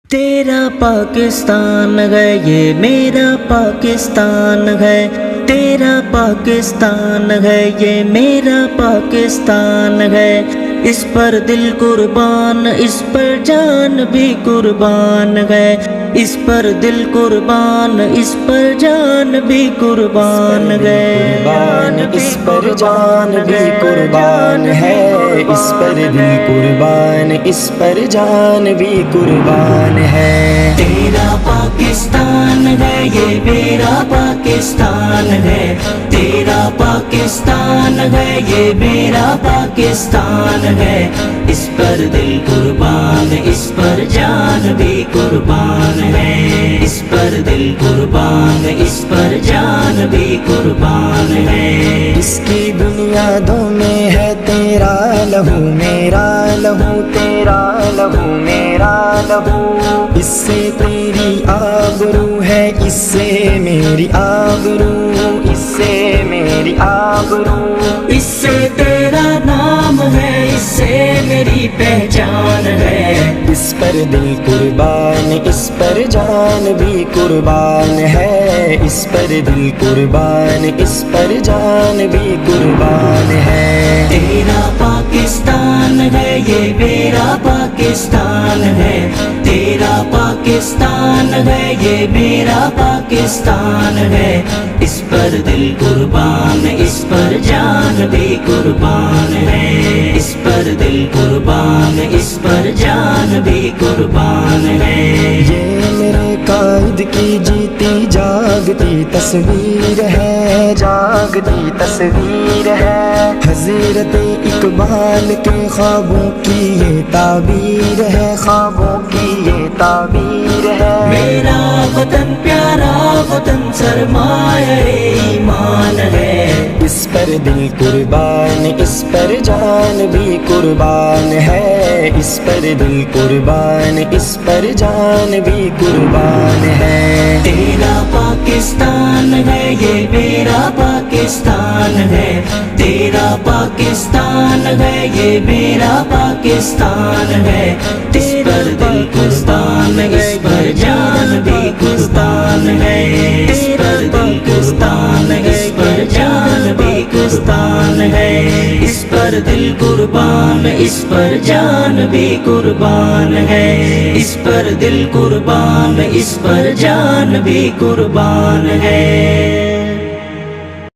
تیرا پاکستان ہے یہ میرا پاکستان ہے، تیرا پاکستان ہے یہ میرا پاکستان ہے، اس پر دل قربان اس پر جان بھی قربان ہے، اس پر دل قربان اس پر جان بھی قربان ہے، اس پر جان بھی قربان ہے، اس پر دل قربان اس پر جان بھی قربان ہے۔ تیرا پاکستان ہے یہ میرا پاکستان ہے، تیرا پاکستان ہے یہ میرا پاکستان ہے، اس پر دل قربان اس پر جان بھی قربان ہے، اس پر دل قربان اس پر جان بھی قربان ہے۔ اس کی بنیادوں میں ہے تیرا لہو میرا لہو، تیرا لہو میرا لہو، اس سے تیری آبرو ہے اس سے میری آبرو، اس سے میری آبرو، اس سے تیرا نام ہے اس سے میری پہچان ہے، اس پر دل قربان اس پر جان بھی قربان ہے، اس پر دل قربان اس پر جان بھی قربان ہے۔ تیرا پاکستان ہے یہ میرا پاکستان ہے، تیرا پاکستان ہے یہ میرا پاکستان ہے، اس پر دل قربان اس پر جان بھی قربان ہے، اس پر دل قربان اس پر جان بھی قربان ہے۔ یہ میرے قائد کی جیتی جاگتی تصویر ہے، جاگتی تصویر ہے، حضرت اقبال کے خوابوں کی یہ تعبیر ہے، خوابوں کی یہ تعبیر ہے۔ میرا وطن پیارا وطن سرمایہ ایمان ہے، اس پر دل قربان اس پر جان بھی قربان ہے، اس پر دل قربان اس پر جان بھی قربان ہے۔ تیرا پاکستان ہے یہ میرا پاکستان ہے، تیرا پاکستان ہے یہ میرا پاکستان ہے، اس پر دل قربان اس پر جان بھی قربان ہے، اس پر دل قربان اس پر جان بھی قربان ہے، اس پر دل قربان اس پر جان بھی قربان ہے، اس پر دل قربان اس پر جان بھی قربان ہے۔